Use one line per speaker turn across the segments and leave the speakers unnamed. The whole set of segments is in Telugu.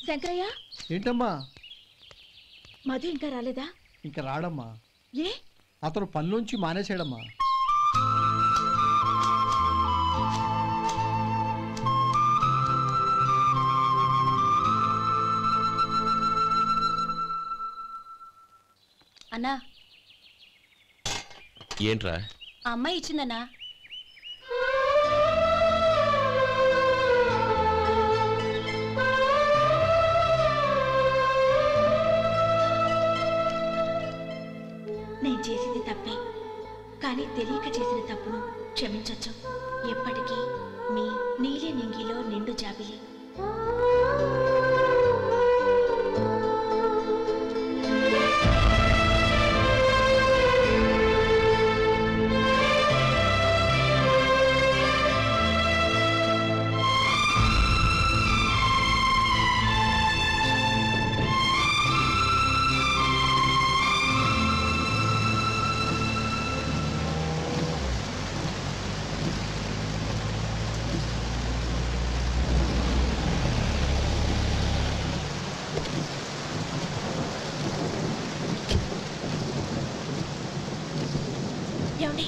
శంకరయ్య
ఏంటమ్మా?
మధు ఇంకా రాలేదా?
ఇంకా రాడమ్మా.
ఏ?
అతను పనిలోంచి మానేసాడమ్మా.
అన్నా.
ఏంట్రా?
ఆ అమ్మాయి ఇచ్చిందన్నా. నేను చేసింది తప్పే, కానీ తెలియక చేసిన తప్పును క్షమించొచ్చు. ఎప్పటికీ మీ నీలి నింగిలో నిండు జాబిలి. ఏమండి,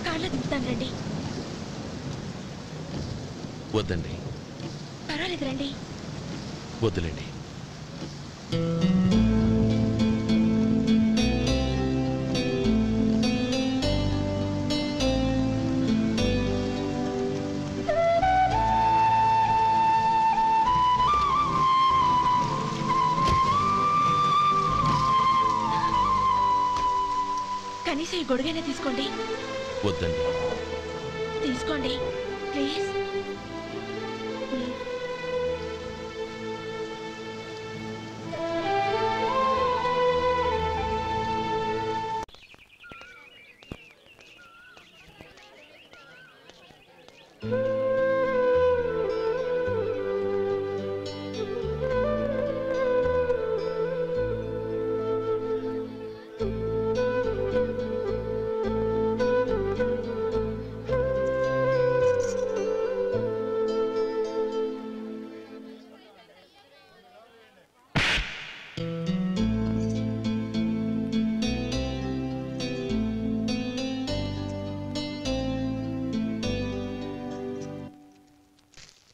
కార్లో దింపుతాను రండి.
వద్దండి.
పర్వాలేదు రండి.
వద్దులేండి.
కనీసం ఈ గొడుగైనా తీసుకోండి.
వద్దండి.
తీసుకోండి ప్లీజ్.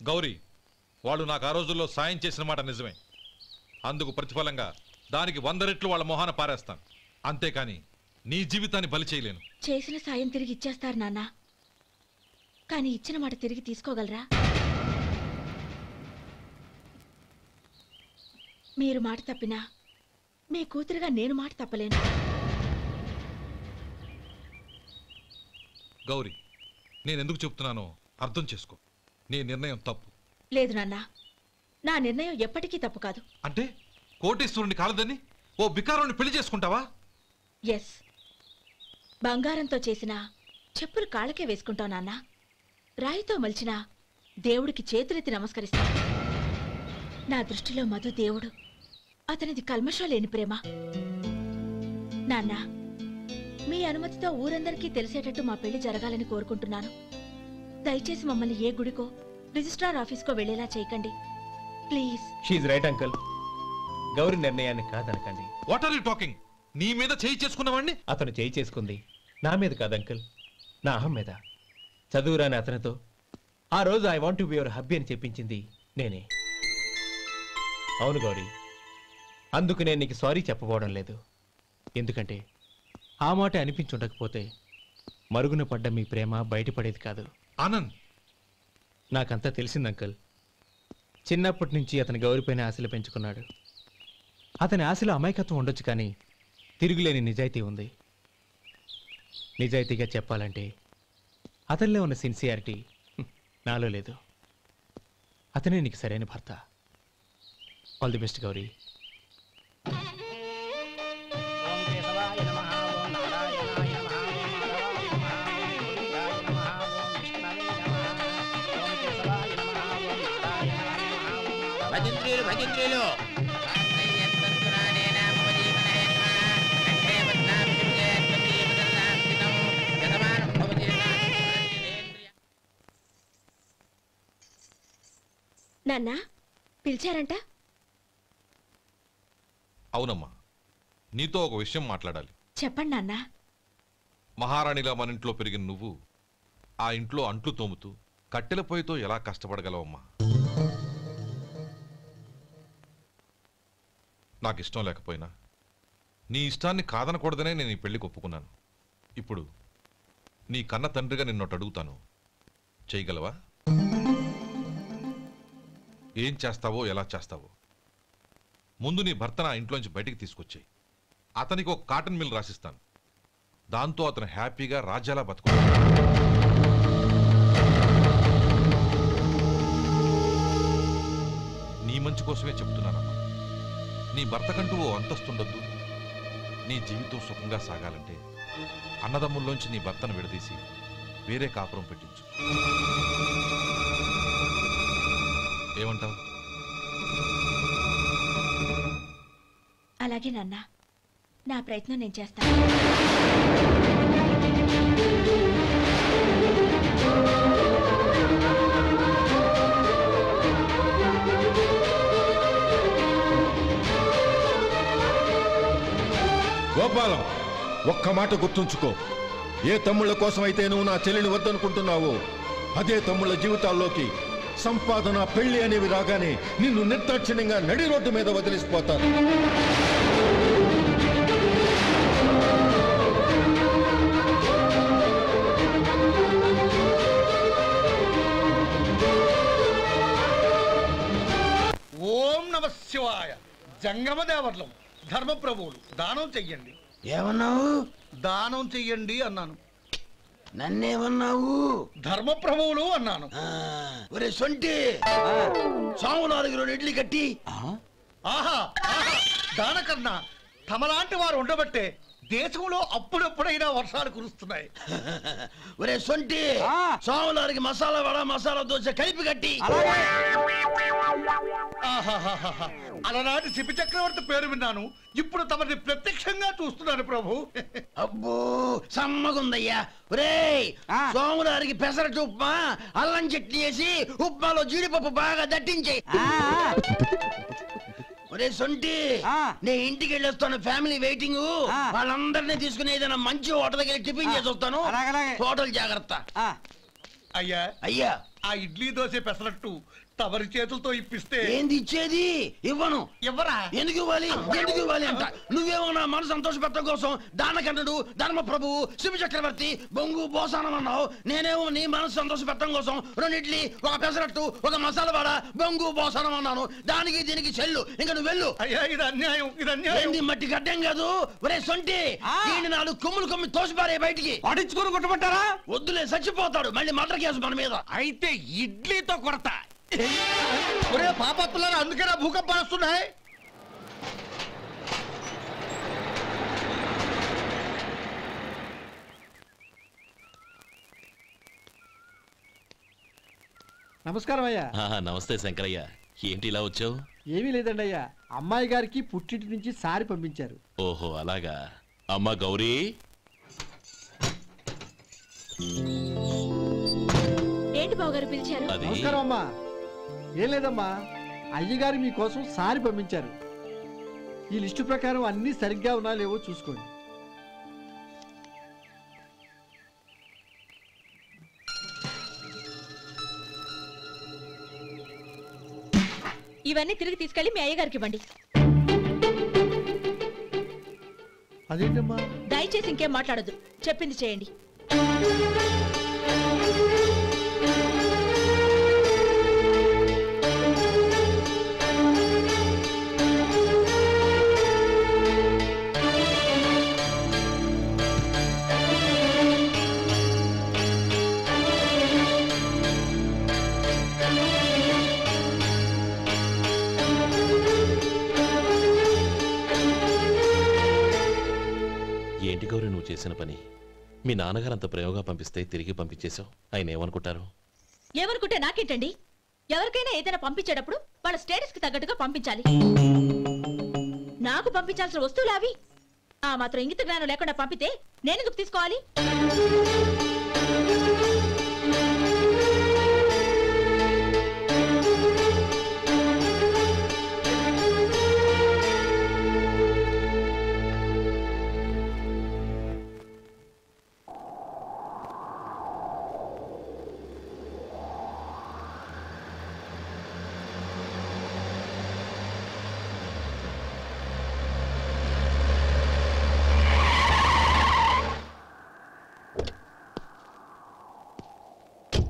గౌరీ, వాళ్ళు నాకు ఆ రోజుల్లో సాయం చేసిన మాట నిజమే. అందుకు ప్రతిఫలంగా దానికి 100 రెట్లు వాళ్ళ మొహాన పారేస్తాను. అంతేకాని నీ జీవితాన్ని బలి చేయలేను.
చేసిన సాయం తిరిగి ఇచ్చేస్తారు నాన్న, కానీ ఇచ్చిన మాట తిరిగి తీసుకోగలరా? మీరు మాట తప్పినా మీ కూతురుగా నేను మాట తప్పలేను.
గౌరీ, నేనెందుకు చెప్తున్నానో అర్థం చేసుకో. నీ నిర్ణయం తప్పు.
లేదు నాన్న, నా నిర్ణయం ఎప్పటికీ తప్పు కాదు.
అంటే కోటీశ్వరుని కాలదని ఓ బికారుని పెళ్లి చేసుకుంటావా?
ఎస్, బంగారంతో చేసిన చెప్పులు కాళ్ళకే వేసుకుంటావు నాన్న. రాయితో మలిచిన దేవుడికి చేతులెత్తి నమస్కరిస్తా. నా దృష్టిలో మధు దేవుడు, అతనిది కల్మషం లేని ప్రేమ. నాన్న, మీ అనుమతితో ఊరందరికీ తెలిసేటట్టు మా పెళ్లి జరగాలని కోరుకుంటున్నాను. దయచేసి మమ్మల్ని ఏ గుడికో రిజిస్ట్రార్ ఆఫీస్కో వెళ్లేలా చేయకండి ప్లీజ్.
షీఈ్ రైట్ అంకుల్. గౌరీ నిర్ణయాన్ని కాదనకండి.
What are you talking? నీ మీద చేయి చేసుకున్నవాడిని
అతను చేయి చేసుకుంది నా మీద కాదు అంకుల్, నా అహం మీద. చదువురాని అతనితో ఆ రోజు I want to be your hubby అని చెప్పించింది నేనే. అవును గౌరీ, అందుకు నేను నీకు సారీ చెప్పబోవడం లేదు. ఎందుకంటే ఆ మాట అనిపించుండకపోతే మరుగున పడ్డ మీ ప్రేమ బయటపడేది కాదు.
ఆనంద్,
నాకంతా తెలిసింది అంకుల్. చిన్నప్పటి నుంచి అతని గౌరీపైన ఆశలు పెంచుకున్నాడు. అతని ఆశలో అమాయకత్వం ఉండొచ్చు, కానీ తిరుగులేని నిజాయితీ ఉంది. నిజాయితీగా చెప్పాలంటే అతనిలో ఉన్న సిన్సియారిటీ నాలో లేదు. అతనే నీకు సరైన భర్త. All the best Gouri.
భజంత్రులు
నాన్న పిలిచారంట?
అవునమ్మా, నీతో ఒక విషయం మాట్లాడాలి.
చెప్పండి నాన్న.
మహారాణిలా మన ఇంట్లో పెరిగిన నువ్వు ఆ ఇంట్లో అంట్లు తోముతూ కట్టెల పొయ్యితో ఎలా కష్టపడగలవమ్మా? నాకు ఇష్టం లేకపోయినా నీ ఇష్టాన్ని కాదనకూడదనే నేను ఈ పెళ్లికి ఒప్పుకున్నాను. ఇప్పుడు నీ కన్న తండ్రిగా నిన్నొట్టు అడుగుతాను, చేయగలవా? ఏం చేస్తావో, ఎలా చేస్తావో ముందు నీ భర్తను ఆ ఇంట్లోంచి బయటికి తీసుకొచ్చాయి. అతనికి ఒక కాటన్ మిల్ రాసిస్తాను. దాంతో అతను హ్యాపీగా రాజ్యాలా బతుకుతాడు. నీ మంచి కోసమే చెప్తున్నానమ్మా. నీ భర్తకంటూ ఓ అంతస్తుండొద్దు. నీ జీవితం సుఖంగా సాగాలంటే అన్నదమ్ముల్లోంచి నీ భర్తను విడదీసి వేరే కాపురం పెట్టించు. ఏమంటావు?
అలాగే నాన్న, నా ప్రయత్నం నేను చేస్తాను.
గోపాలం, ఒక్క మాట గుర్తుంచుకో. ఏ తమ్ముళ్ళ కోసమైతే నువ్వు నా చెల్లిని వద్దనుకుంటున్నావో అదే తమ్ముళ్ళ జీవితాల్లోకి సంపాదన, పెళ్లి అనేవి రాగానే నిన్ను నిర్దాక్షిణ్యంగా నడి రోడ్డు మీద వదిలిసిపోతారు.
ఓం నమ శివాయ. జంగమదేవర్లం, ధర్మప్రభువులు, దానం చెయ్యండి.
ఏమన్నావు?
దానం చెయ్యండి అన్నాను.
నన్నేమన్నావు?
ధర్మప్రభువులు అన్నాను.
ఒరే సొంటి, సాము 4 ఇడ్లీ కట్టి.
ఆహా, దానకన్నా తమలాంటి వారు ఉండబట్టే దేశంలో అప్పుడప్పుడైనా వర్షాలు కురుస్తున్నాయి.
ఒరే సొంటి, సాము 4 మసాలా వడ, మసాలా దోశ కలిపి కట్టి.
అలనాటి శిపి చక్రవర్తి పేరు విన్నాను, ఇప్పుడు తమని ప్రత్యక్షంగా చూస్తున్నాను ప్రభు.
అబ్బో సమ్మగుందయ్యా. ఒరేయ్, సోములారికి పెసరట్టు ఉప్మా, అల్లం చట్నీ వేసి ఉప్మాలో జీడిపప్పు బాగా దట్టించే. ఒరే సొంటి, నేను ఇంటికి వెళ్ళొస్తాను, ఫ్యామిలీ వెయిటింగ్. వాళ్ళందరినీ తీసుకుని ఏదైనా మంచి హోటల్ దగ్గర టిఫిన్ చేసి వస్తాను. హోటల్ జాగ్రత్త.
అయ్యా
అయ్యా,
ఆ ఇడ్లీ దోశ పెసరట్టు తమరి చేతులతో ఇప్పిస్తే.
ఏంది ఇచ్చేది? ఇవ్వను.
ఎవరా?
ఎందుకు ఇవ్వాలి? ఎందుకు ఇవ్వాలి అంట. నువ్వేమో నా మనసు సంతోషపెట్టడం కోసం దానకన్నుడు, ధర్మ ప్రభువు, శివ చక్రవర్తి, బొంగు బోసానం అన్నావు. నేనేమో నీ మనసు సంతోషపెట్టడం కోసం 2 ఇడ్లీ, ఒక పెసరట్టు, ఒక మసాలా వాడ, బొంగు బోసానం అన్నాను. దానికి దీనికి చెల్లు. ఇంకా నువ్వు వెళ్ళు.
అయ్యా, ఇది అన్యాయం, ఇది అన్యాయం.
ఏంది మట్టి గడ్డం కాదు. ఒరే సొంటి, దీన్ని 4 కొమ్ములు కొమ్మి తోసిపారే బయటికి.
పడించుకొని కొట్టమంటారా?
వద్దులే, చచ్చిపోతాడు. మళ్ళీ మర్డర్ కేసు మన మీద.
అయితే ఇడ్లీతో కొడతా. ఒరే పాపత్తులారా, అందుకేనా భూకంపాలు వస్తున్నాయి?
నమస్కారం అయ్యా.
నమస్తే శంకరయ్య, ఏంటి ఇలా వచ్చావు?
ఏమీ లేదండి అయ్యా, అమ్మాయి గారికి పుట్టింటి నుంచి సారి పంపించారు.
ఓహో అలాగా. అమ్మా గౌరీ,
ఏంటి బావగారు పిలిచారు?
అది
నమస్కారం అమ్మా. ఏం లేదమ్మా, అయ్యగారు మీకోసం సారి పంపించారు. ఈ లిస్టు ప్రకారం అన్నీ సరిగ్గా ఉన్నా లేవో చూసుకోండి.
ఇవన్నీ తిరిగి తీసుకెళ్లి మీ అయ్యగారికి ఇవ్వండి.
అదేంటమ్మా?
దయచేసి ఇంకేం మాట్లాడొద్దు, చెప్పింది చేయండి.
ఏంటి గౌరీ నువ్వు చేసిన పని? మీ నాన్నగారు అంత ప్రేమగా పంపిస్తే తిరిగి పంపించేశావు. ఆయన ఏమనుకుంటారు?
ఏమనుకుంటే నాకేంటండి? ఎవరికైనా ఏదైనా పంపించేటప్పుడు వాళ్ళ స్టేటస్ కి తగ్గట్టుగా పంపించాలి. నాకు పంపించాల్సిన వస్తువులు అవి. ఆ మాత్రం ఇంగిత జ్ఞానం లేకుండా పంపితే నేనెందుకు తీసుకోవాలి?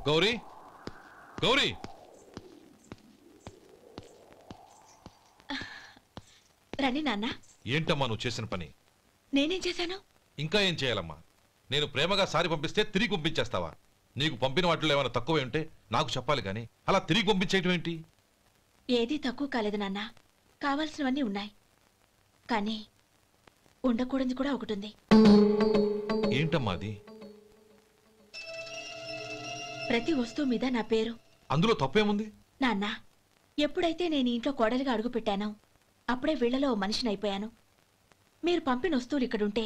గౌరీ గౌరీ
రండి నాన్న.
ఏంటమ్మా నువ్వు చేసిన పని?
నేనేం చేశాను?
ఇంకా ఏం చేయాలమ్మా? నేను ప్రేమగా సారి పంపిస్తే తిరిగి పంపించేస్తావా? నీకు పంపిన వాటిలో ఏమైనా తక్కువ ఉంటే నాకు చెప్పాలి కానీ అలా తిరిగి పంపించేయటం ఏంటి?
ఏదీ తక్కువ కాలేదు నాన్న. కావాల్సినవన్నీ ఉన్నాయి, కానీ ఉండకూడదు కూడా ఒకటి ఉంది.
ఏంటమ్మా అది?
ప్రతి వస్తువు మీద నా పేరు.
అందులో తప్పేముంది?
నాన్న, ఎప్పుడైతే నేను ఇంట్లో కోడలిగా అడుగు పెట్టానో అప్పుడే వీళ్లలో ఓ మనిషిని అయిపోయాను. మీరు పంపిన వస్తువులు ఇక్కడుంటే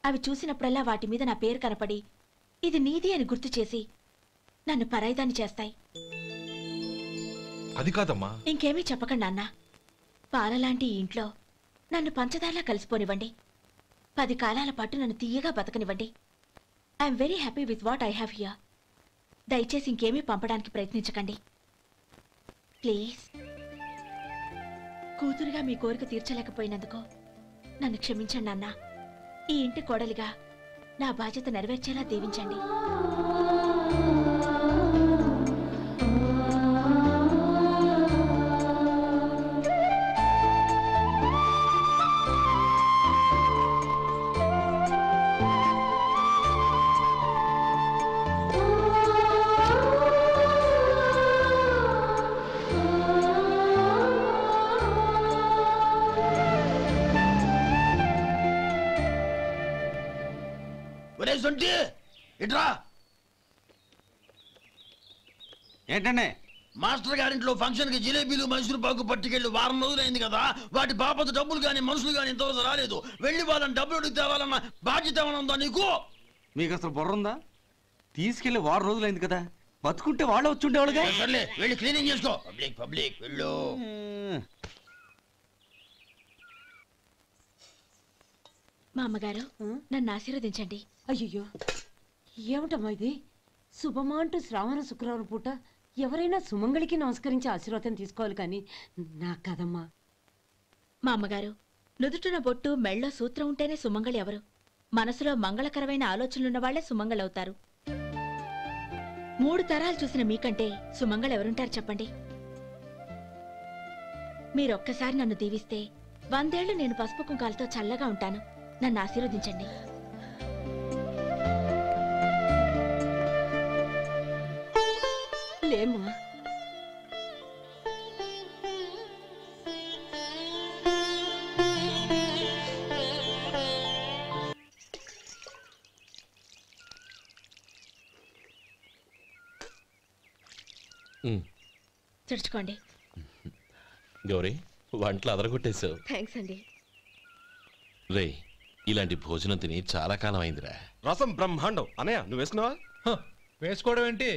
అవి చూసినప్పుడల్లా వాటి మీద నా పేరు కనపడి ఇది నీది అని గుర్తు చేసి నన్ను పరాయిదాన్ని చేస్తాయి.
అది కాదమ్మా.
ఇంకేమీ చెప్పకండి నాన్న. పాలలాంటి ఈ ఇంట్లో నన్ను పంచదారలా కలిసిపోనివ్వండి. 10 కాలాల పాటు నన్ను తీయగా బతకనివ్వండి. I'm very happy with what I have here. దయచేసి ఇంకేమీ పంపడానికి ప్రయత్నించకండి ప్లీజ్. కూతురుగా మీ కోరిక తీర్చలేకపోయినందుకు నన్ను క్షమించండి నాన్న. ఈ ఇంటి కోడలిగా నా బాధ్యత నెరవేర్చేలా దీవించండి.
ఒరే సొంటి ఇట్రా.
ఏంటండి?
మాస్టర్ గారింట్లో ఫంక్షన్ కి జిలేబీలు మైసూరు పాకు పట్టుకెళ్ళి వారం రోజులైంది కదా. వాటి బాపత డబ్బులు కానీ మనుషులు కానీ ఇంతవరకు రాలేదు. వెళ్ళి వాళ్ళని డబ్బులు అడిగి తేవాలన్న బాధ్యత ఏమైనా ఉందా నీకు?
మీకు అసలు బుర్ర ఉందా? తీసుకెళ్లి వారం రోజులైంది కదా, బతుకుంటే వాళ్ళు వచ్చి ఉండేవాళ్ళుగా.
సర్లే వెళ్ళి క్లీనింగ్ చేసుకో. పబ్లిక్ వెళ్ళు.
మా అమ్మగారు నన్ను ఆశీర్వదించండి.
అయ్యో ఏమిటమ్మా ఇది? శుభమా అంటూ శ్రావణ శుక్రవారం పూట ఎవరైనా సుమంగళికి నమస్కరించి ఆశీర్వాదం తీసుకోవాలి కానీ నాకు కదమ్మా.
మా అమ్మగారు, నుదుటిన బొట్టు మెళ్ళో సూత్రం ఉంటేనే సుమంగళి ఎవరు? మనసులో మంగళకరమైన ఆలోచనలున్న వాళ్లే సుమంగళవుతారు. 3 తరాలు చూసిన మీకంటే సుమంగళ ఎవరుంటారు చెప్పండి? మీరొక్కసారి నన్ను దీవిస్తే 100 ఏళ్లు నేను పసుపు కుంకాలతో చల్లగా ఉంటాను. నన్ను ఆశీర్వదించండి.
లేమ్మా.
చుడుచుకోండి.
గౌరీ, వంటలు అదరగొట్టేశావు.
థ్యాంక్స్ అండి.
రే, ఇలాంటి భోజనం తిని చాలా కాలం అయిందిరా.
రసం బ్రహ్మాండం. అనయ్య నువ్వు వేసుకున్నావా?
వేసుకోవడం ఏంటి,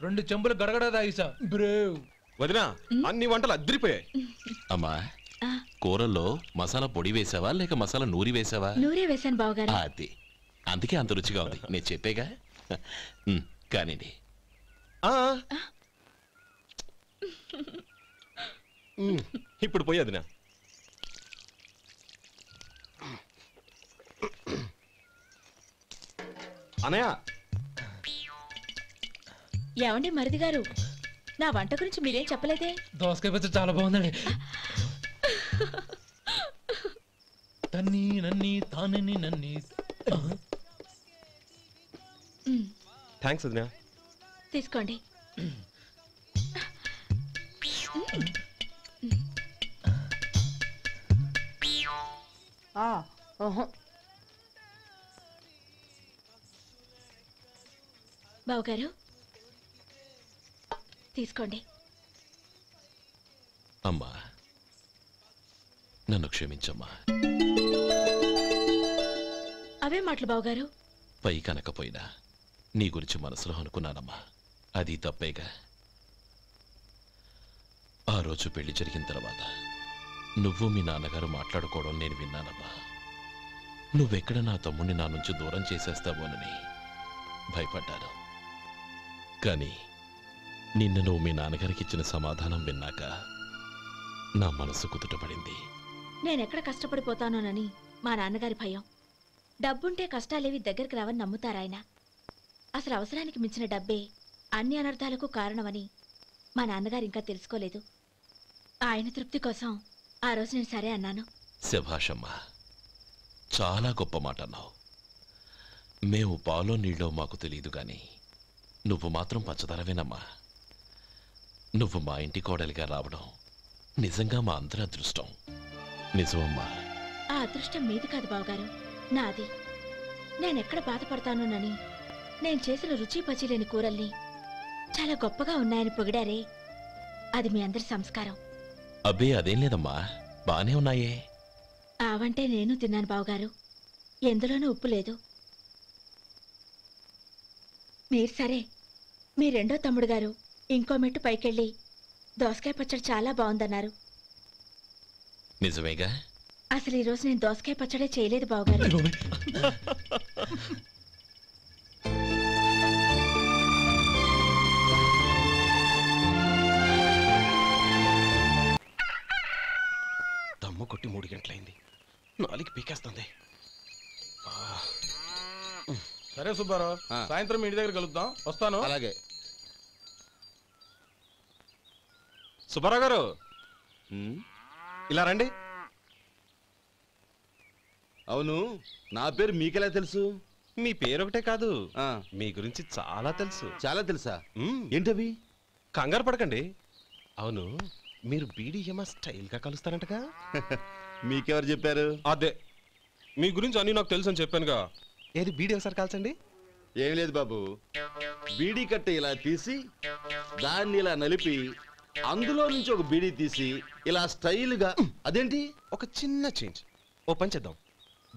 2 చెంబులు గడగడ తాగిసా. బ్రేవ్
వదినా, అన్ని వంటలు అద్దరిపోయాయి.
అమ్మా, కూరల్లో మసాలా పొడి వేసావా లేక మసాలా నూరి వేసావా?
నూరే వేశాను బావగారు.
అది అందుకే అంత రుచిగా ఉంది. నేను చెప్పేగా. కానివ్వండి.
ఇప్పుడు పోయి వదినా. అనయ్య,
ఏమండి మరిది గారు, నా వంట గురించి మీరేం చెప్పలేదే?
దోసకాయ పచ్చడి చాలా బాగుందండి. తన్ని నన్ని తానని నన్ని.
థ్యాంక్స్ వదినా.
తీసుకోండి. బావగారు తీసుకోండి.
అమ్మా, నన్ను క్షమించమ్మా.
అవే మాటలు బావగారు.
పై కనకపోయినా నీ గురించి మనసులో అనుకున్నానమ్మా. అది తప్పేగా. ఆ రోజు పెళ్లి జరిగిన తర్వాత నువ్వు మీ నాన్నగారు మాట్లాడుకోవడం నేను విన్నానమ్మా. నువ్వెక్కడ నా తమ్ముడిని నా నుంచి దూరం చేసేస్తావోనని భయపడ్డాను. కానీ నిన్న నువ్వు మీ నాన్నగారికి ఇచ్చిన సమాధానం విన్నాక నా మనసు కుదుటపడింది.
నేనెక్కడ కష్టపడిపోతానోనని మా నాన్నగారి భయం. డబ్బుంటే కష్టాలేవి దగ్గరికి రావని నమ్ముతారాయన. అసలు అవసరానికి మించిన డబ్బే అన్ని అనర్థాలకు కారణమని మా నాన్నగారు ఇంకా తెలుసుకోలేదు. ఆయన తృప్తి కోసం ఆ రోజు నేను సరే అన్నాను.
శభాషమ్మా, చాలా గొప్ప మాట అన్నావు. మేము పాలో నీళ్ళో మాకు తెలియదు గాని నువ్వు మాత్రం పచ్చదనవేనమ్మా. నువ్వు మా ఇంటి కోడలిగా రావడం నిజంగా మా అందరి అదృష్టం. నిజమమ్మా.
ఆ అదృష్టం మీది కాదు బావగారు, నాది. నేనెక్కడ బాధపడతానోనని నేను చేసిన రుచి పచిలేని కూరల్ని చాలా గొప్పగా ఉన్నాయని పొగిడారే, అది మీ అందరి సంస్కారం.
అబ్బే అదేం లేదమ్మా, బానే ఉన్నాయే.
ఆవంటే నేను తిన్నాను బావగారు, ఎందులోనూ ఉప్పు లేదు. మీరు సరే, మీ రెండో తమ్ముడు గారు ఇంకో మెట్టు పైకెళ్ళి దోసకాయ పచ్చడి చాలా బాగుందన్నారు.
నిజమేగా?
అసలు ఈరోజు నేను దోసకాయ పచ్చడే చేయలేదు బావగారు.
దమ్ము కొట్టి 3 గంటలైంది, 4కి పీకేస్తుంది.
సరే సుబ్బారావు, సాయంత్రం మీ ఇంటి దగ్గర కలుద్దాం. వస్తాను.
అలాగే.
సుబ్బారావు గారు ఇలా రండి.
అవును, నా పేరు మీకెలా తెలుసు?
మీ పేరు ఒకటే కాదు, మీ గురించి చాలా తెలుసు.
చాలా తెలుసా? ఏంటవి?
కంగారు పడకండి. అవును, మీరు బీడీఎం స్టైల్గా కలుస్తారంటగా?
మీకెవరు చెప్పారు?
అదే, మీ గురించి అన్నీ నాకు తెలుసు అని చెప్పానుగా. ఏది బీడీ ఒకసారి కాల్చండి.
ఏం లేదు బాబు, బీడీ కట్ట ఇలా తీసి దాన్ని ఇలా నలిపి అందులో నుంచి ఒక బీడీ తీసి ఇలా స్టైల్గా. అదేంటి?
ఒక చిన్న చేంజ్. ఓ పని చేద్దాం,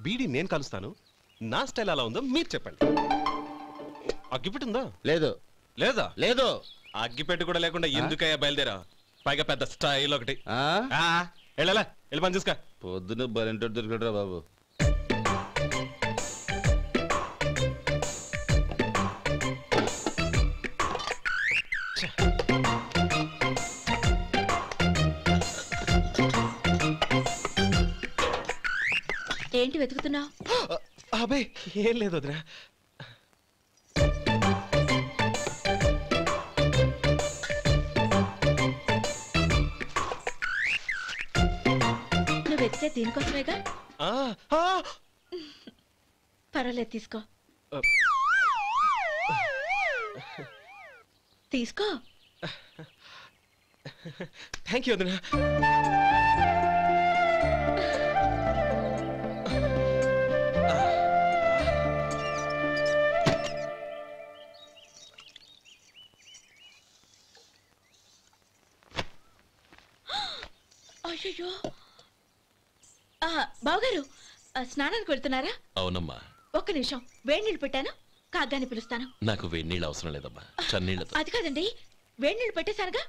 బీడీ నేను కలుస్తాను, నా స్టైల్ అలా ఉందో మీరు చెప్పండి. అగ్గిపెట్టి ఉందా?
లేదు.
లేదా?
లేదు.
అగ్గిపెట్టి కూడా లేకుండా ఎందుకయ్యా బయలుదేరా? పైగా పెద్ద స్టైల్ ఒకటి. వెళ్ళాలా, వెళ్ళి పని చూసుకో.
పొద్దున బలంటో దొరికడరా బాబు.
ఏంటి వెతుకుతున్నావు?
అబే ఏం లేదు వదినా.
నువ్వు వెతికే దీనికోసమేగా. పర్వాలేదు, తీసుకో తీసుకో.
థ్యాంక్ యూ వదినా.
అయ్యో, బావగారు స్నానానికి వెళ్తున్నారా?
అవునమ్మా.
ఒక్క నిమిషం, వేడి నీళ్ళు పెట్టాను, కాగ్గాని పిలుస్తాను.
నాకు వేడి నీళ్ళు అవసరం లేదమ్మా, చన్నీళ్ళతో.
అది కాదండి, వేడి నీళ్ళు పెట్టేశానుగా,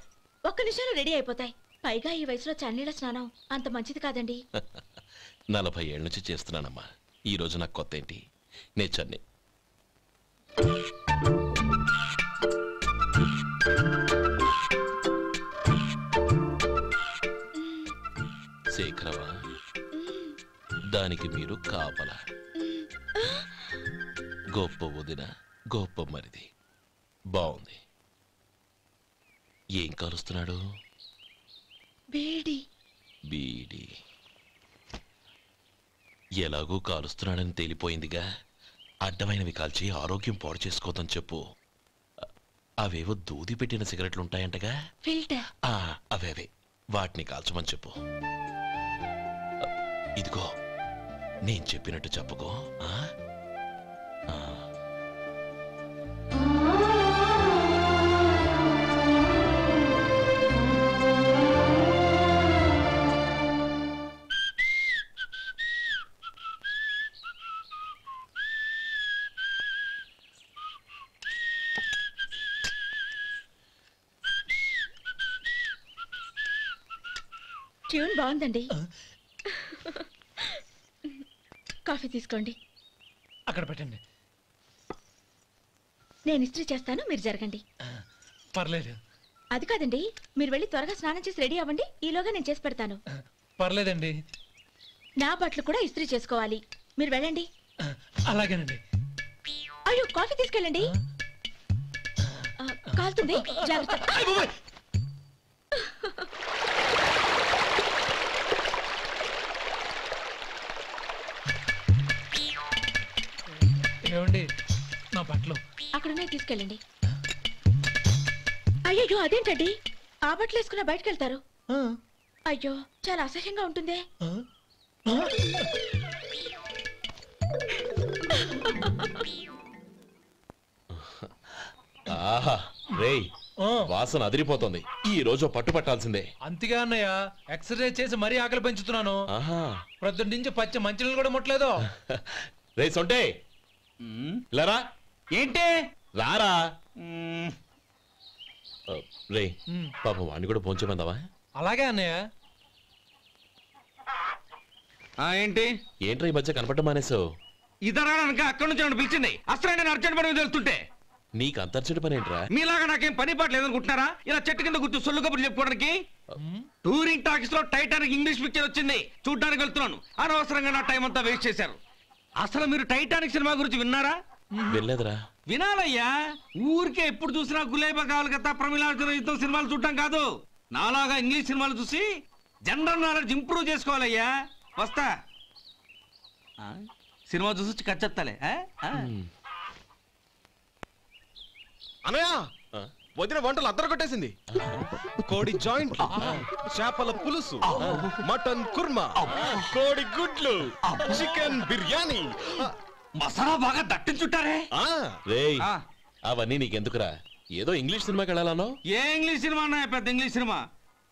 ఒక్క నిమిషంలో రెడీ అయిపోతాయి. పైగా ఈ వయసులో చన్నీళ్ళ స్నానం అంత మంచిది కాదండి.
40 ఏళ్ళ నుంచి చేస్తున్నానమ్మా, ఈ రోజు నాకు కొత్త ఏంటి? నే చన్ని. శేఖరవా, దానికి మీరు కాపలా. గొప్ప వదిన, గొప్ప మరిది. బాగుంది. ఏం కాలుస్తున్నాడు?
బీడి.
బీడి ఎలాగూ కాలుస్తున్నాడని తేలిపోయిందిగా. అడ్డమైనవి కాల్చి ఆరోగ్యం పాడు చేసుకోదని చెప్పు. అవేవో దూది పెట్టిన సిగరెట్లు ఉంటాయంటగా,
ఫిల్టర్.
అవే వాటిని కాల్చమని చెప్పు. ఇదిగో నేను చెప్పినట్టు చెప్పుకో.
ట్యూన్ బాగుందండి. కాఫీ తీసుకోండి.
అక్కడ పెట్టండి.
నేను ఇస్త్రీ చేస్తాను, మీరు జరగండి.
పర్లేదు.
అది కాదండి, మీరు వెళ్ళి త్వరగా స్నానం చేసి రెడీ అవ్వండి, ఈలోగా నేను చేసి పెడతాను.
పర్లేదండి.
నా బట్టలు కూడా ఇస్త్రీ చేసుకోవాలి, మీరు వెళ్ళండి.
అలాగేనండి.
అయ్యో, కాఫీ తీసుకెళ్ళండి. కాలుతుంది జాగ్రత్త.
ఏమండి నా బట్టలు
అక్కడున్నాయి, తీసుకెళ్ళండి. అయ్యో అదేంటండి ఆ బట్టలు వేసుకున్న బయటకు వెళ్తారు? అయ్యో చాలా అసహ్యంగా ఉంటుందే.
ఆహా రేయ్, వాసన అదిరిపోతుంది. ఈ రోజు పట్టు పట్టాల్సిందే.
అంతగా అన్నయ్య, ఎక్సర్సైజ్ చేసి మరీ ఆకలి పెంచుతున్నాను. ప్రొద్దున నుంచి పచ్చ మంచినీళ్ళు కూడా ముట్టలేదు.
రే సొంటే లరా,
ఏంటి
రారా. రే పాపం వాడిని కూడా పోంచమందావా?
అలాగే అన్నయ్య.
ఏంటి
ఏంట్రా ఈ మధ్య కనపడటం మానేసావు?
ఇతరా అక్కడి నుంచి నన్ను పిలిచింది. అసలు నేను అర్జెంట్ పని తెలుస్తుంటే
నీకు అంతర్చడి పని ఏంట్రా?
మీలాగా నాకేం పని పాట లేదనుకుంటున్నారా? ఇలా చెట్టు కింద కూర్చో సొల్లు కబుర్లు చెప్పుకోవడానికి. టూరింగ్ టాకీస్ లో టైటానిక్ ఇంగ్లీష్ పిక్చర్ వచ్చింది, చూడడానికి వెళ్తున్నాను. అనవసరంగా నా టైం అంతా వేస్ట్ చేశారు. అసలు మీరు టైటానిక్ సినిమా గురించి విన్నారా?
వెళ్ళలేదురా.
వినాలయ్యా. ఊరికే ఎప్పుడు చూసినా గులేబా కావాలి కదా, ప్రమిళార్జున యుద్ధం సినిమాలు చూడటం కాదు. నాలాగా ఇంగ్లీష్ సినిమాలు చూసి జనరల్ నాలెడ్జ్ ఇంప్రూవ్ చేసుకోవాలయ్యా. వస్తా. సినిమా చూసి కచ్చెత్తాలే.
అనయ్య, వదిన వంటలు అద్దరు కొట్టేసింది. కోడి జాయింట్, చేపల పులుసు, మటన్ కుర్మా, కోడి గుడ్లు, చికెన్ బిర్యానీ,
మసాలా బాగా దట్టించుంటారే.
రేయ్ అవన్నీ నీకెందుకురా? ఏదో ఇంగ్లీష్ సినిమాకి వెళ్ళాలనో?
ఏ ఇంగ్లీష్ సినిమా అన్నా? పెద్ద ఇంగ్లీష్ సినిమా.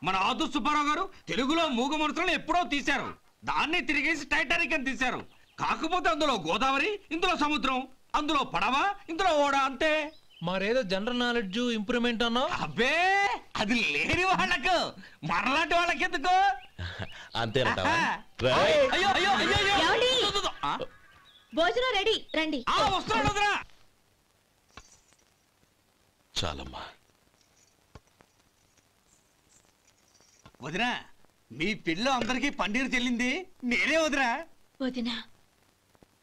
మన ఆదు సుబ్బారావు గారు తెలుగులో మూగ మనుషులను ఎప్పుడో తీశారు. దాన్ని తిరిగేసి టైటానిక్ అని తీశారు. కాకపోతే అందులో గోదావరి, ఇందులో సముద్రం, అందులో పడవ, ఇందులో ఓడ, అంతే.
మరేదో జనరల్ నాలెడ్జ్ ఇంప్రూవ్మెంట్ అన్నా?
అబ్బే అది లేని వాళ్ళకు, మరలాంటి వాళ్ళకి ఎందుకు?
అంతేనంటావా?
అయ్యో అయ్యో అయ్యో,
భోజనం రెడీ, రండి.
వస్తున్నాడు వదరా.
చాలమ్మా.
వదినా, మీ పిల్ల అందరికీ పన్నీరు చెల్లింది నేనే వదినా.
వదినా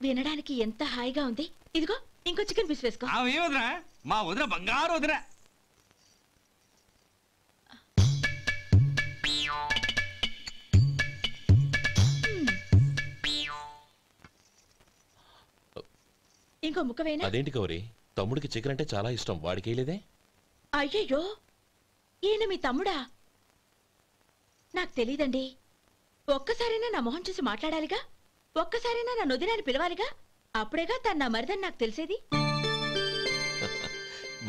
వినడానికి ఎంత హాయిగా ఉంది. ఇదిగో ఇంకో చికెన్ పీస్ వేసుకో.
ఏ వదినా, మా వదిన బంగారు వదినా.
ఇంకో ముక్క వేయనా?
అదేంటి గౌరీ, తమ్ముడికి చికెన్ అంటే చాలా ఇష్టం, వాడికి వేయలేదే?
అయ్యయ్యో ఈయన మీ తమ్ముడా? నాకు తెలీదండి. ఒక్కసారైనా నా మొహం చూసి మాట్లాడాలిగా, ఒక్కసారైనా నా నొదినాన్ని పిలవాలిగా, అప్పుడేగా తన నా మరిదని నాకు తెలిసేది.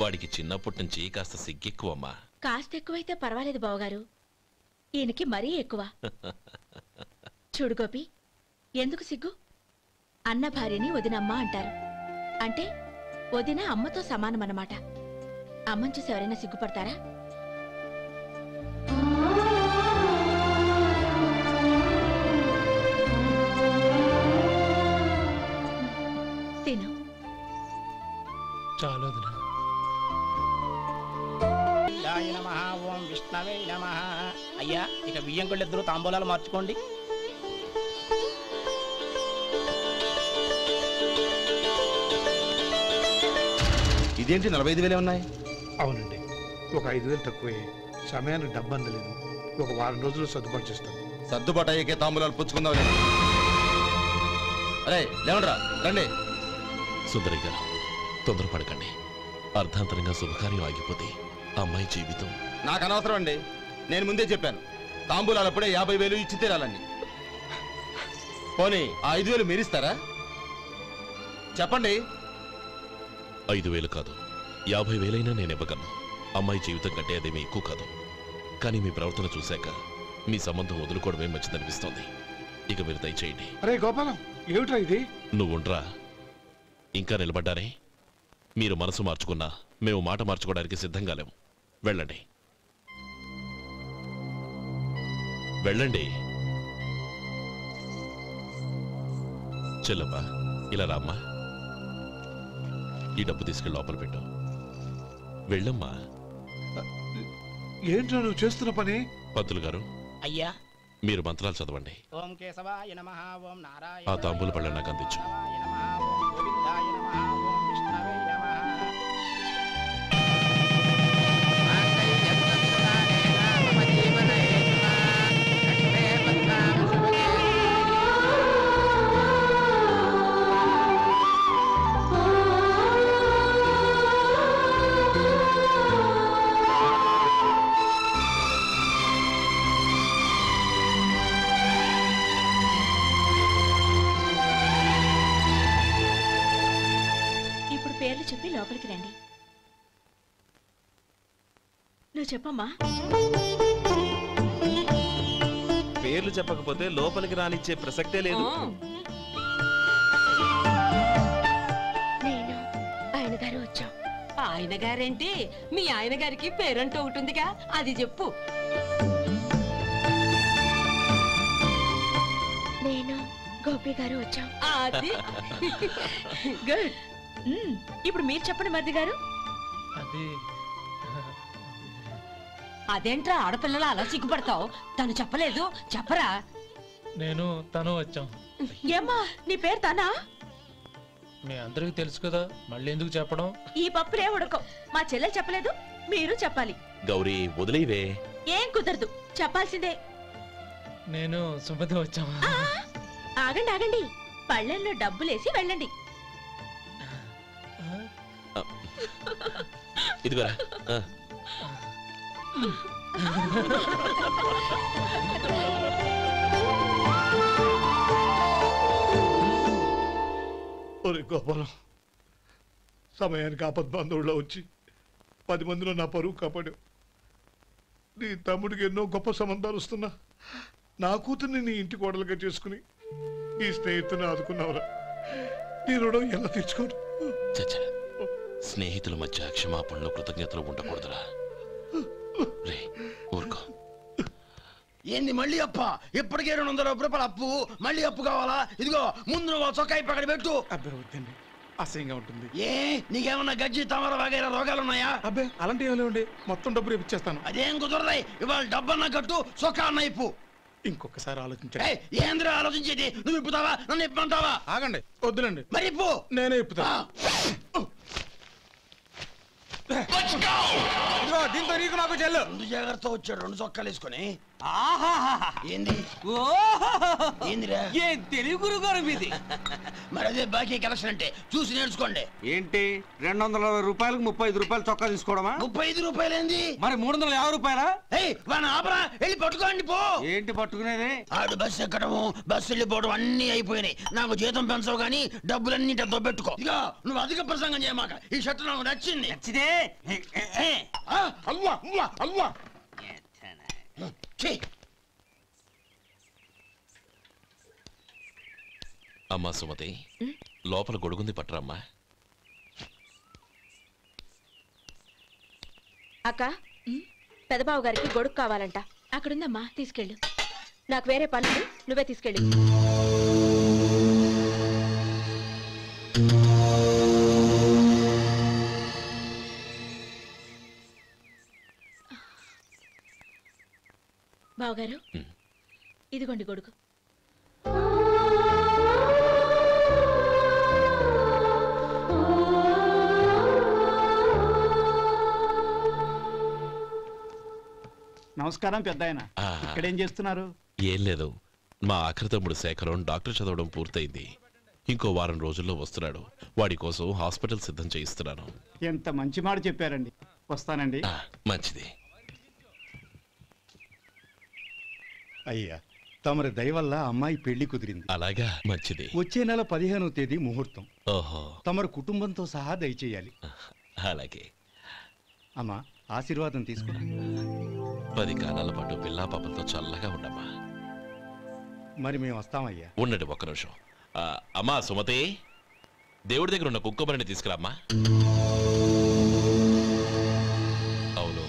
వాడికి చిన్నప్పటి నుంచి కాస్త సిగ్గెక్కువమ్మా.
కాస్త ఎక్కువైతే పర్వాలేదు బావగారు, ఈయనకి మరీ ఎక్కువ. చూడు గోపి, ఎందుకు సిగ్గు? అన్న భార్యని వదినమ్మ అంటారు. అంటే వదిన అమ్మతో సమానమన్నమాట. అమ్మని చూసి ఎవరైనా సిగ్గుపడతారా? తిను.
చాలు వదినా.
ఓం విష్ణవే నమః. అయ్యా ఇక బియ్యం కొళ్ళిద్దరూ తాంబూలాలు మార్చుకోండి.
ఇదేంటి 45,000 ఉన్నాయి?
అవునండి, ఒక 5,000 తక్కువే. సమయానికి డబ్బు అందలేదు. ఒక వారం రోజులు సర్దుబాటు చేస్తాం.
సర్దుబాటు అయ్యే తాంబూలాలు పుచ్చుకుందాం. అరే లేవండ్రా, రండి.
సుందరి గారు తొందరపడకండి. అర్ధాంతరంగా శుభకార్యం ఆగిపోతే అమ్మాయి జీవితం.
నాకు అనవసరం అండి, నేను ముందే చెప్పాను. తాంబూలాలు అప్పుడే 50,000 ఇచ్చి తీరాలని. పోనీ ఆ 5,000 మీరిస్తారా? చెప్పండి.
5,000 కాదు, 50,000 నేను ఇవ్వగలను. అమ్మాయి జీవితం కంటే అదేమీ ఎక్కువ కాదు. కానీ మీ ప్రవర్తన చూశాక మీ సంబంధం వదులుకోవడమే మంచిదనిపిస్తోంది. ఇక మీరు దయచేయండి.
అరే గోపాలం, ఏమిట్రా ఇది?
నువ్వుండ్రా. ఇంకా నిలబడ్డారే? మీరు మనసు మార్చుకున్నా మేము మాట మార్చుకోవడానికి సిద్ధంగా లేము. వెళ్ళండి వెళ్ళండి. చెల్లమ్మా ఇలా రామ్మా. ఈ డబ్బు తీసుకెళ్ళి లోపల పెట్టు. వెళ్ళమ్మా.
ఏంట్రా నువ్వు చేస్తున్న పని?
పంతులు గారు,
అయ్యా
మీరు మంత్రాలు చదవండి.
ఓం కేశవాయ నమః. ఓం నారాయణ.
ఆ తాంబూల పళ్ళ నాకు అందించు.
ఓం గోవిందాయ నమః. ఓం విష్ణవే నమః.
చెప్పి లోపలికి రండి. నువ్వు చెప్పమ్మా.
పేర్లు చెప్పకపోతే లోపలికి రానిచ్చే ప్రసక్తే లేదు.
నేను ఆయన గారు వచ్చాం.
ఆయన గారేంటి? మీ ఆయన గారికి పేరంటూ ఒకటి ఉందిగా, అది చెప్పు.
నేను గోపి గారు వచ్చాం.
అది
గుడ్. ఇప్పుడు మీరు చెప్పండి మరిది గారు.
అదేంట్రా ఆడపిల్లలు అలా సిగ్గుపడతావు? తను చెప్పలేదు, చెప్పరా.
నేను తను వచ్చాం.
ఏమ్మా నీ పేరు తానా?
మీ అందరికి తెలుసు కదా, మళ్ళీ ఎందుకు చెప్పడం?
ఈ పప్పులే ఉడకం. మా చెల్లెలు చెప్పలేదు, మీరు చెప్పాలి.
గౌరీ వదిలేవే.
ఏం కుదరదు, చెప్పాల్సిందే.
నేను సుమతి వచ్చాం.
ఆగండి ఆగండి, పళ్ళెల్లో డబ్బులేసి వెళ్ళండి.
ఇదిగోరా.
ఒరే గోపాలం, సమయానికి ఆపద్బాంధవుల్లో వచ్చి 10 మందిలో నా పరువు కాపాడావు. నీ తమ్ముడికి ఎన్నో గొప్ప సంబంధాలు వస్తున్నా నా కూతుర్ని నీ ఇంటి కోడలుగా చేసుకుని నీ స్నేహితుని ఆదుకున్నావురా. నీ రుణం ఎలా తీర్చుకోరు?
చచ్చా, స్నేహితుల మధ్య క్షమాపణలు కృతజ్ఞతలు ఉండకూడదురా. రే ఊరుకో.
ఏంది మళ్ళీ అప్ప? ఇప్పటికే 200 రూపాయల అప్పు, మళ్ళీ అప్పు కావాలా? ఇదిగో ముందు నువ్వు చొక్కా పక్కన పెట్టు.
అసహ్యంగా ఉంటుంది.
ఏ నీకేమన్నా గజ్జి తమర వగైరా రోగాలున్నాయా?
అబ్బే అలాంటి ఏమీ లేవండి, మొత్తం డబ్బు రేపు ఇచ్చేస్తాను.
అదేం కుదరదాయి. ఇవాళ డబ్బన్నా కట్టు, చొక్కా అన్న ఇప్పు.
ఇంకొకసారి ఆలోచించండి.
ఏంద్రా ఆలోచించేది? నువ్వు ఇప్పుతావా, నన్ను ఇప్పమంటావా?
ఆగండి, వద్దులండి.
మరి ఇప్పు.
నేనే ఇప్పుతా. దీంతో నీకు నాకు చెల్లు.
ముందు జాగ్రత్త వచ్చాడు 2 చొక్కాలు వేసుకొని. ఏంది ఏందిరా?
ఏం తెలుగు గురుగారు మీది?
మరి అదే బాకీ కలెక్షన్ అంటే చూసి నేర్చుకోండి.
ఏంటి 220 రూపాయలకు 35 రూపాయలు చొక్కా తీసుకోవడమా?
35 రూపాయలు ఏంది?
మరి 350 రూపాయలా?
వాడిని ఆపరా, వెళ్ళి పట్టుకోండి పో.
ఏంటి పట్టుకునేది?
ఆడు బస్సు ఎక్కడము, బస్సు వెళ్ళిపోవడం అన్ని అయిపోయినాయి. నాకు జీతం పెంచవు గానీ డబ్బులన్నీ దొబ్బెట్టుకో. ఇక నువ్వు అధిక ప్రసంగం చేయమాక. ఈ షర్ట్ నాకు నచ్చింది.
నచ్చితే
అల్వా అల్వా అల్వా.
అమ్మా సుమతి, లోపల గొడుగుంది పట్టరమ్మా.
అక్క, పెదబాబు గారికి గొడుగు కావాలంట. అక్కడుందమ్మా, తీసుకెళ్ళు. నాకు వేరే పనులు, నువ్వే తీసుకెళ్ళి. బావగారు, ఇదిగోండి గొడుగు.
నమస్కారం పెద్దాయన. ఇక్కడేం చేస్తున్నారు?
ఏం లేదు, మా ఆఖరి తమ్ముడు శేఖరం డాక్టర్ చదవడం పూర్తయింది. ఇంకో వారం రోజుల్లో వస్తున్నాడు. వాడి కోసం హాస్పిటల్ సిద్ధం చేయిస్తున్నాను.
ఎంత మంచి మాట చెప్పారండి. వస్తానండి.
మంచిది.
అయ్యా, తమరి దయ వల్ల అమ్మాయి పెళ్లి కుదిరింది.
అలాగా, మంచిది.
వచ్చే నెల 15వ తేదీ ముహూర్తం.
ఓహో.
తమరు కుటుంబంతో సహా దయచేయాలి.
అలాగే.
అమ్మా, ఆశీర్వాదం తీసుకురా.
10 కాలాల పాటు పిల్లా పాపలతో చల్లగా ఉండమ్మా.
మరి మేము వస్తామయ్యా.
ఉండండి ఒక్క నిమిషం. అమ్మా సుమతి, దేవుడి దగ్గర ఉన్న కుక్కమరిని తీసుకురామ్మా. అవును,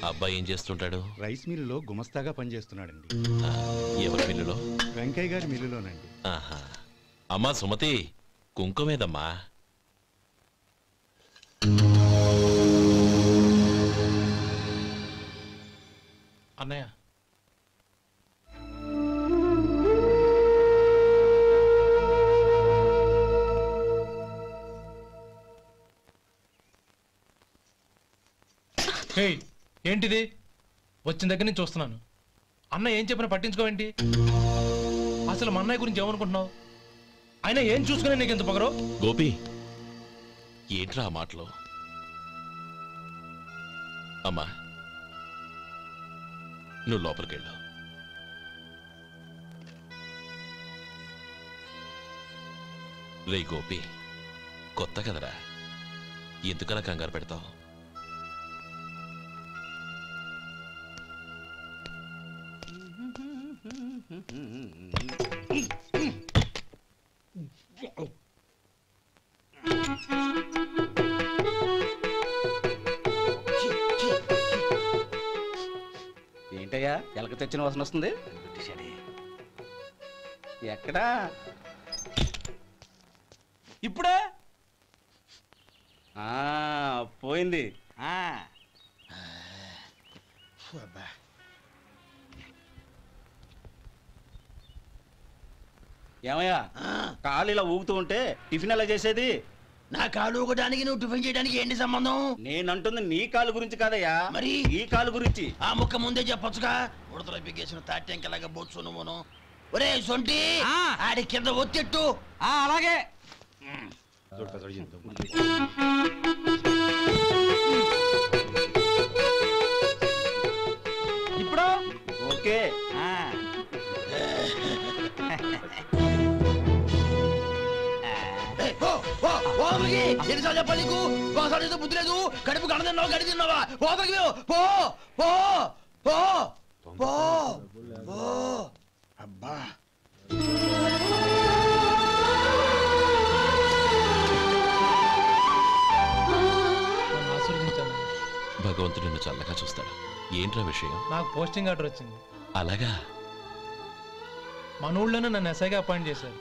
అబ్బాయి ఏం చేస్తుంటాడు?
రైస్ మిల్లులో గుమస్తాగా పనిచేస్తున్నాడండి.
ఎవరి మిల్లులో?
వెంకయ్య గారి మిల్లులోనండి.
ఆహా. అమ్మా సుమతి, కుంకుమేదమ్మా?
అన్నయ్య, ఏంటిది? వచ్చిన దగ్గర నుంచి చూస్తున్నాను. అన్న ఏం చెప్పినా పట్టించుకోవేంటి? అసలు మా అన్నయ్య గురించి ఏమనుకుంటున్నావు? ఆయన ఏం చూసుకునే నీకు ఎంత పొగరు?
గోపి, ఏంట్రా ఆ మాటలు? అమ్మా, నువ్వు లోపలికెళ్ళు. రే గోపి, కొత్త కదరా, ఎందుకలా కంగారు పెడతావు?
ఏంటయ్యా ఎలక తెచ్చిన వాసన వస్తుంది? ఎక్కడా? ఇప్పుడే పోయింది. ఏమయ్యా కాళ్ళు ఇలా ఊగుతూ ఉంటే టిఫిన్ ఎలా చేసేది?
నా కాలు ఊగడానికి నువ్వు టిఫిన్ చేయడానికి ఏంటి సంబంధం?
నేనంటుంది నీ కాలు గురించి కాదయ్యా,
మరి
ఈ కాలు గురించి.
ఆ ముక్క ముందే చెప్పొచ్చుగా. ఉడతలో బిగ్గేసిన తాట్యంకలాగా బొచ్చు నువ్వును. ఒరే సొంటి, ఆడి కింద ఒత్తిట్టు.
అలాగే.
ఇప్పుడు ఓకే.
ఎన్నిసార్లు చెప్పాలి నీకు? ఒకసారి బుద్ధి లేదు. కడుపు గడ తిన్నావు, గడి తిన్నావా? పోతకి పో పో పో పో పో. అబ్బా
భగవంతుడు నిన్ను చల్లగా చూస్తాడు. ఏంట్రా విషయం?
నాకు పోస్టింగ్ ఆర్డర్ వచ్చింది.
అలాగా?
మన ఊళ్ళోనే నన్ను ఎస్ఐగా అపాయింట్ చేశారు.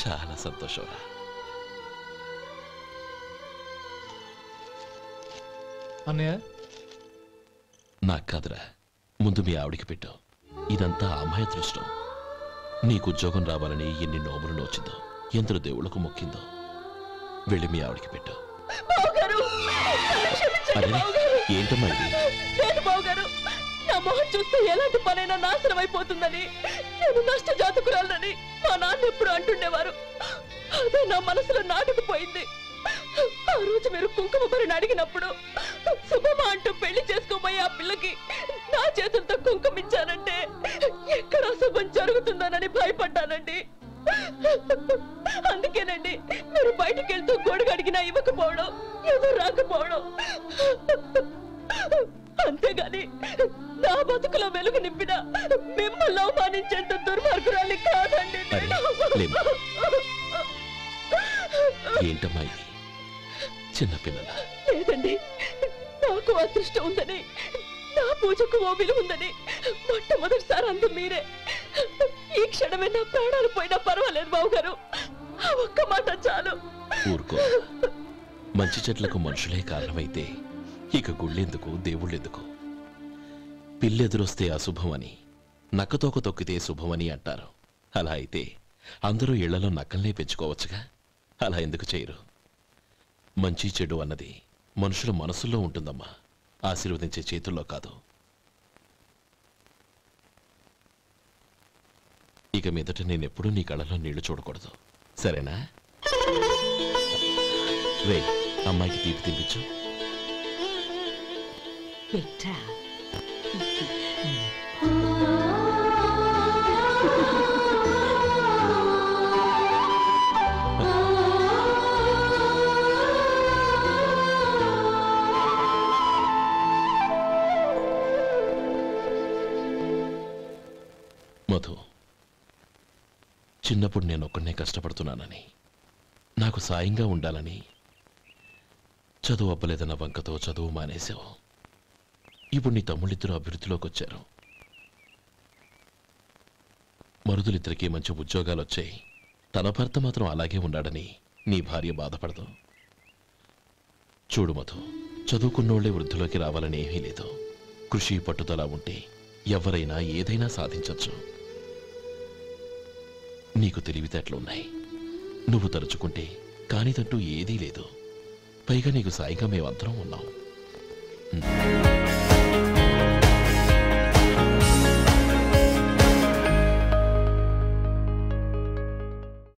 చాలా సంతోషంరా.
అన్నయ్య
నాకు కాదురా, ముందు మీ ఆవిడికి పెట్టు. ఇదంతా అమ్మాయి దృష్టం. నీకు ఉద్యోగం రావాలని ఎన్ని నోములు నోచిందో, ఎందరు దేవుళ్లకు మొక్కిందో. వెళ్ళి మీ ఆవిడికి పెట్టు. ఏంటమ్మా ఇది?
లేదు బావగారు, నా మొహం చూస్తే ఎలాంటి పనైనా నాశనం అయిపోతుందని, నేను నష్ట జాతకురాలని మా నాన్న ఎప్పుడు అంటుండేవారు. అదే నా మనసులో నాటుకుపోయింది. ఆ రోజు మీరు కుంకుమ భరిని అడిగినప్పుడు శుభమా అంటూ పెళ్లి చేసుకోబోయే ఆ పిల్లకి నా చేతులతో కుంకుమ ఇచ్చానంటే ఎక్కడ శుభం జరుగుతుందోనని భయపడ్డానండి. అందుకేనండి మీరు బయటికి వెళ్తూ గొడుగు అడిగినా ఇవ్వకపోవడం, ఎవరు రాకపోవడం. అంతేగాని నా బతుకులో వెలుగు నింపిన మిమ్మల్ని అవమానించేంత దుర్మార్గురాలి కాదండి.
ఏంటమ్మా ఇది? చిన్నపిల్లల
లేదండి, నాకు అదృష్టం ఉందని, నా పూజకు ఓ విలువ ఉందని మొట్టమొదటిసారి అందు మీరే. ఈ క్షణమే నా ప్రాణాలు పోయినా పర్వాలేదు బావగారు, ఆ ఒక్క మాట చాలు.
ఊరుకో. మంచి చెట్లకు మనుషులే కారణమైతే ఇక గుళ్ళెందుకు, దేవుళ్ళెందుకు? పిల్లెదురొస్తే అశుభమని, నక్కతోక తొక్కితే శుభమని అంటారు. అలా అయితే అందరూ ఇళ్లలో నక్కల్నే పెంచుకోవచ్చుగా. అలా ఎందుకు చేయరు? మంచి చెడు అన్నది మనుషుల మనసుల్లో ఉంటుందమ్మా, ఆశీర్వదించే చేతుల్లో కాదు. ఇక మీదట నేనెప్పుడూ నీ కళ్ళలో నీళ్లు చూడకూడదు, సరేనా? రే, అమ్మాయికి తీపి తినిపించు. మధు, చిన్నప్పుడు నేను ఒక్కడనే కష్టపడుతున్నానని, నాకు సాయంగా ఉండాలని చదువు అవ్వలేదన్న వంకతో చదువు మానేశావు. ఇప్పుడు నీ తమ్ముళ్ళిద్దరూ అభివృద్ధిలోకి వచ్చారు. మరుదులిద్దరికీ మంచి ఉద్యోగాలు వచ్చాయి. తన భర్త మాత్రం అలాగే ఉన్నాడని నీ భార్య బాధపడదు. చూడు మధు, చదువుకున్నోళ్లే వృద్ధిలోకి రావాలని ఏమీ లేదు. కృషి పట్టుదల ఉంటే ఎవరైనా ఏదైనా సాధించవచ్చు. నీకు తెలివితేటలున్నాయి. నువ్వు తలుచుకుంటే కానిదంటూ ఏదీ లేదు. పైగా నీకు సాయిగా మేమందరం ఉన్నాం.